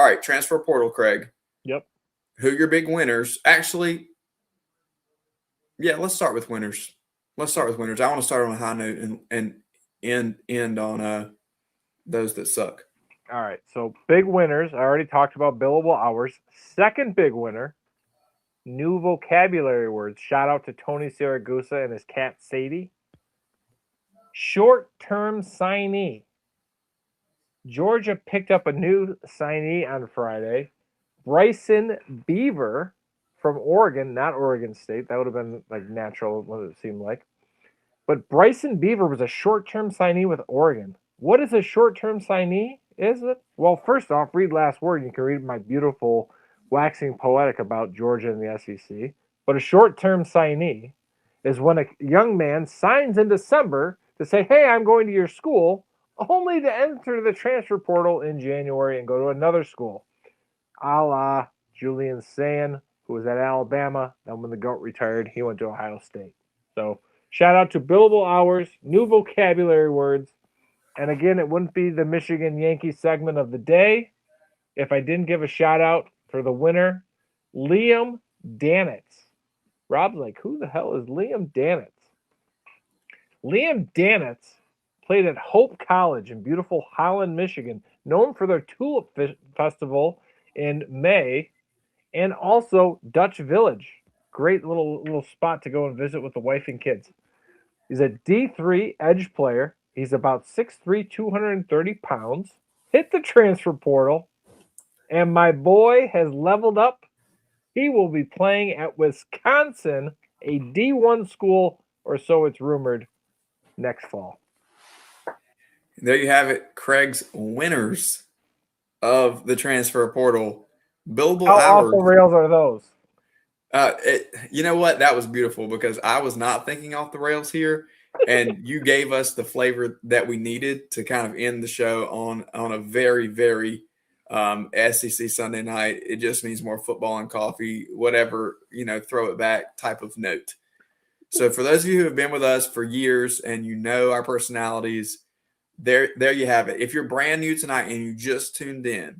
All right, transfer portal, Craig. Yep. Who are your big winners? Actually, yeah, let's start with winners. I want to start on a high note and end on those that suck. All right. So big winners. I already talked about billable hours. Second big winner, new vocabulary words. Shout out to Tony Siragusa and his cat Sadie. Short-term signee. Georgia picked up a new signee on Friday. Bryson Beaver from Oregon, not Oregon State. That would have been like natural, what it seemed like. But Bryson Beaver was a short-term signee with Oregon. What is a short-term signee? Is it? Well, first off, read last word. You can read my beautiful waxing poetic about Georgia and the SEC. But a short-term signee is when a young man signs in December to say, hey, I'm going to your school, only to enter the transfer portal in January and go to another school. A la Julian Sayin, who was at Alabama. Then when the GOAT retired, he went to Ohio State. So shout out to billable hours, new vocabulary words. And again, it wouldn't be the Michigan Yankees segment of the day if I didn't give a shout out for the winner, Liam Danitz. Rob's like, who the hell is Liam Danitz? Liam Danitz played at Hope College in beautiful Holland, Michigan, known for their Tulip Festival in May, and also Dutch Village. Great little spot to go and visit with the wife and kids. He's a D3 edge player. He's about 6'3", 230 pounds. Hit the transfer portal, and my boy has leveled up. He will be playing at Wisconsin, a D1 school, or so it's rumored, next fall. There you have it, Craig's winners of the transfer portal. Billable How hours. off the rails are those? You know what? That was beautiful because I was not thinking off the rails here, and you gave us the flavor that we needed to kind of end the show on a very, very SEC Sunday night. It just means more football and coffee, whatever, throw it back type of note. So for those of you who have been with us for years and you know our personalities, there you have it. If you're brand new tonight and you just tuned in,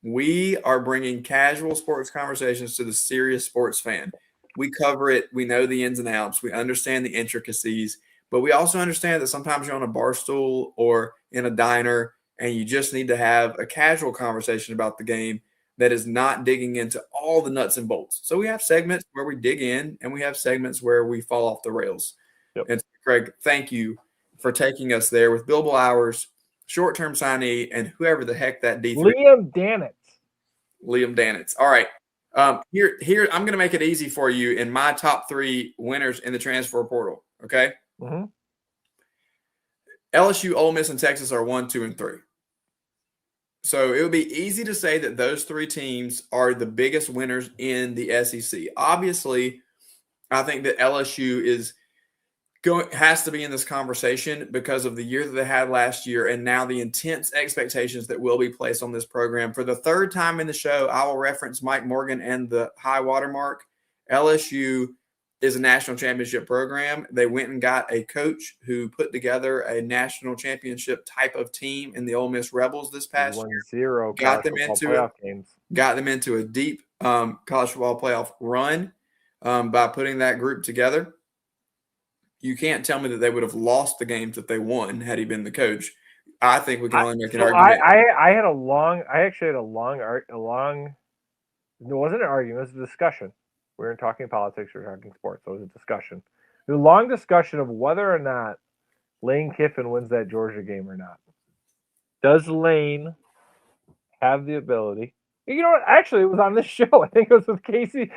we are bringing casual sports conversations to the serious sports fan. We cover it. We know the ins and outs. We understand the intricacies, but we also understand that sometimes you're on a bar stool or in a diner and you just need to have a casual conversation about the game that is not digging into all the nuts and bolts. So we have segments where we dig in and we have segments where we fall off the rails. Yep. And so, Craig, thank you for taking us there with billable hours, short-term signee, and whoever the heck that D3. Liam Danitz. All right. Here I'm going to make it easy for you in my top 3 winners in the transfer portal. Okay. Mm-hmm. LSU, Ole Miss, and Texas are 1, 2, and 3. So it would be easy to say that those 3 teams are the biggest winners in the SEC. Obviously, I think that LSU has to be in this conversation because of the year that they had last year and now the intense expectations that will be placed on this program. For the 3rd time in the show, I will reference Mike Morgan and the high watermark. LSU is a national championship program. They went and got a coach who put together a national championship type of team in the Ole Miss Rebels this past year. Got them into a deep college football playoff run by putting that group together. You can't tell me that they would have lost the games that they won had he been the coach. I think we can only make an argument. I actually had a long, it wasn't an argument, it was a discussion. We weren't talking politics, we were talking sports, so it was a discussion. It was a long discussion of whether or not Lane Kiffin wins that Georgia game or not. Does Lane have the ability? You know what? Actually, it was on this show. I think it was with Casey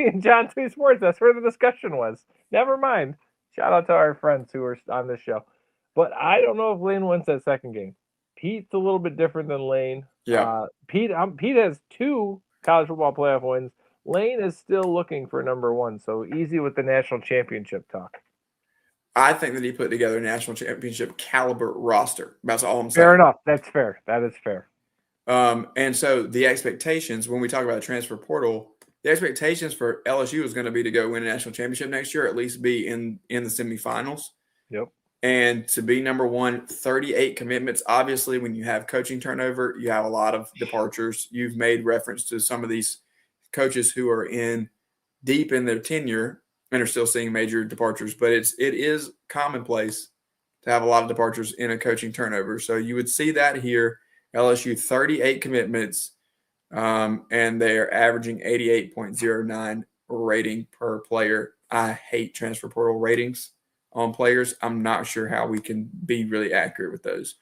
and John T Sports. That's where the discussion was. Never mind. Shout out to our friends who are on this show. But I don't know if Lane wins that second game. Pete's a little bit different than Lane. Yeah. Pete has 2 college football playoff wins. Lane is still looking for number 1, so easy with the national championship talk. I think that he put together a national championship caliber roster. That's all I'm saying. Fair enough. That's fair. That is fair. And so the expectations, when we talk about the transfer portal, the expectations for LSU is going to be to go win a national championship next year, at least be in the semifinals. Yep. And to be number one, 38 commitments. Obviously, when you have coaching turnover, you have a lot of departures. You've made reference to some of these coaches who are in deep in their tenure and are still seeing major departures, but it is commonplace to have a lot of departures in a coaching turnover. So you would see that here. LSU 38 commitments, and they're averaging 88.09 rating per player. I hate transfer portal ratings on players. I'm not sure how we can be really accurate with those,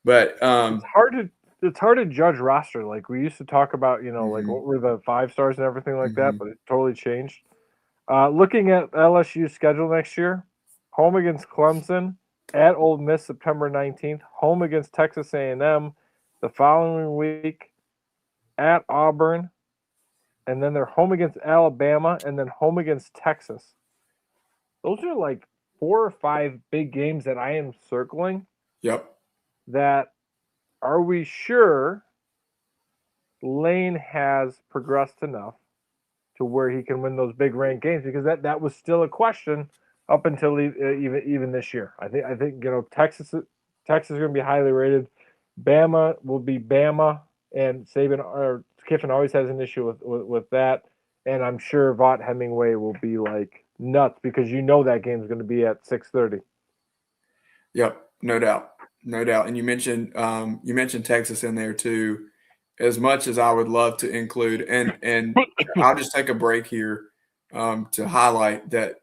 but it's hard to judge roster. Like we used to talk about, like what were the 5 stars and everything like that, but it totally changed. Looking at LSU's schedule next year, home against Clemson, at Ole Miss September 19th, home against Texas A&M the following week, at Auburn, and then they're home against Alabama, and then home against Texas. Those are like 4 or 5 big games that I am circling. Yep. That are we sure Lane has progressed enough to where he can win those big ranked games? Because that was still a question up until even this year. I think Texas is going to be highly rated. Bama will be Bama, and Saban or Kiffin always has an issue with that. And I'm sure Vaught Hemingway will be like nuts because that game is going to be at 6:30. Yep, no doubt. And you mentioned Texas in there too. As much as I would love to include, and I'll just take a break here to highlight that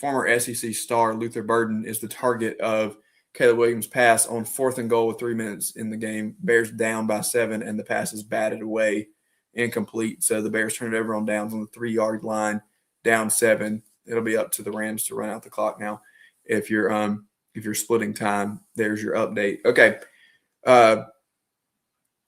former SEC star Luther Burden is the target of Caleb Williams' pass on 4th and goal with 3 minutes in the game. Bears down by 7, and the pass is batted away, incomplete. So the Bears turn it over on downs on the 3-yard line, down 7. It'll be up to the Rams to run out the clock now. If you're splitting time, there's your update. Okay.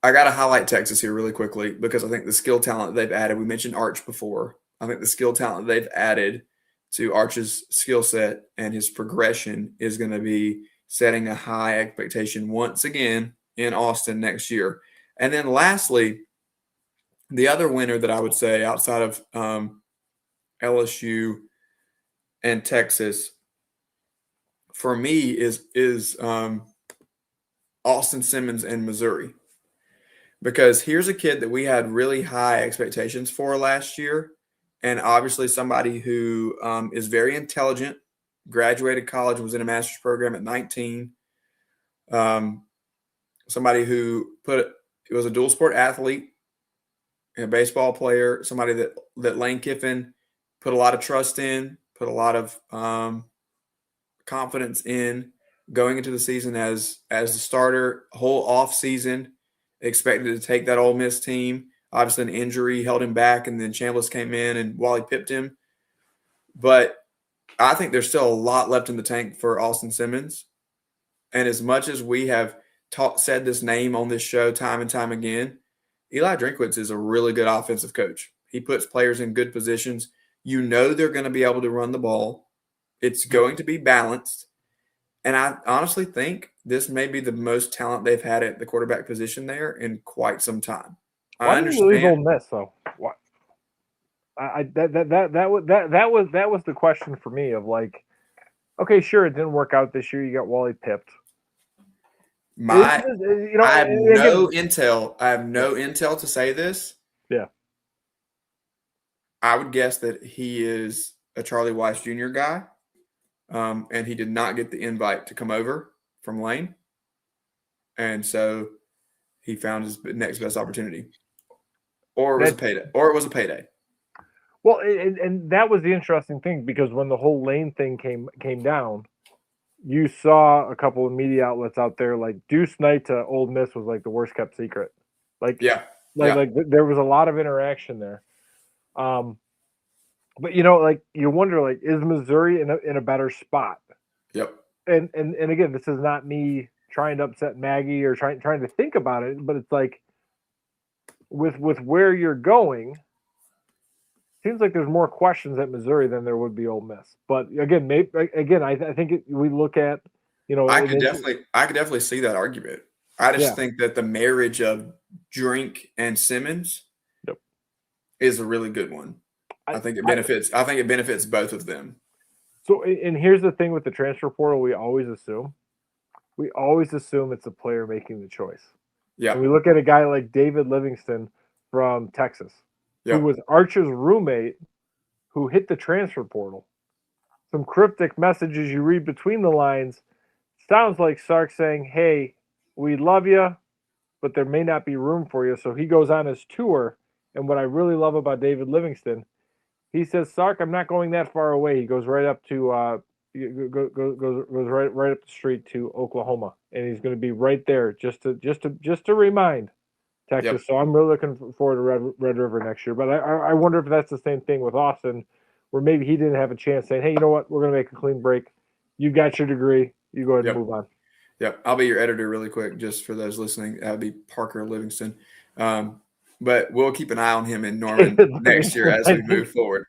I got to highlight Texas here really quickly because I think the skill talent they've added, we mentioned Arch before. I think the skill talent they've added to Arch's skill set and his progression is going to be setting a high expectation once again in Austin next year. And then lastly, the other winner that I would say outside of LSU and Texas for me is Austin Simmons and Missouri. Because here's a kid that we had really high expectations for last year, and obviously somebody who is very intelligent, graduated college, was in a master's program at 19. Somebody who was a dual sport athlete, a baseball player, somebody that Lane Kiffin put a lot of trust in, put a lot of confidence in going into the season as the starter, whole off season. Expected to take that Ole Miss team. Obviously, an injury held him back, and then Chambliss came in and Wally pipped him. But I think there's still a lot left in the tank for Austin Simmons. And as much as we have said this name on this show time and time again, Eli Drinkwitz is a really good offensive coach. He puts players in good positions. They're going to be able to run the ball. It's going to be balanced. And I honestly think this may be the most talent they've had at the quarterback position there in quite some time. Why did you leave Ole Miss though? What? That was the question for me of like, okay, sure, it didn't work out this year. You got Wally pipped. I have no intel to say this. Yeah. I would guess that he is a Charlie Weiss Jr. guy. And he did not get the invite to come over from Lane. And so he found his next best opportunity. Or it was a payday. Well, and that was the interesting thing because when the whole Lane thing came down, you saw a couple of media outlets out there like Deuce Knight to Ole Miss was like the worst kept secret. Like there was a lot of interaction there. But you wonder, like, is Missouri in a better spot? Yep. And again, this is not me trying to upset Maggie or trying to think about it, but it's like with where you're going, seems like there's more questions at Missouri than there would be Ole Miss. But again, I think we look at I could definitely see that argument. I just think that the marriage of Drink and Simmons is a really good one. I think it benefits both of them. So, and here's the thing with the transfer portal: we always assume it's the player making the choice. Yeah. And we look at a guy like David Livingston from Texas, who Yep. was Archer's roommate, who hit the transfer portal. Some cryptic messages you read between the lines. Sounds like Sark saying, "Hey, we love you, but there may not be room for you." So he goes on his tour. And what I really love about David Livingston, he says, "Sark, I'm not going that far away." He goes right up to goes right up the street to Oklahoma, and he's going to be right there just to remind Texas. Yep. So I'm really looking forward to Red River next year. But I wonder if that's the same thing with Austin, where maybe he didn't have a chance saying, "Hey, you know what? We're going to make a clean break. You got your degree. You go ahead and Yep. move on." Yep. I'll be your editor really quick, just for those listening. That would be Parker Livingston. But we'll keep an eye on him in Norman David next year Livingston, as I we think. move forward.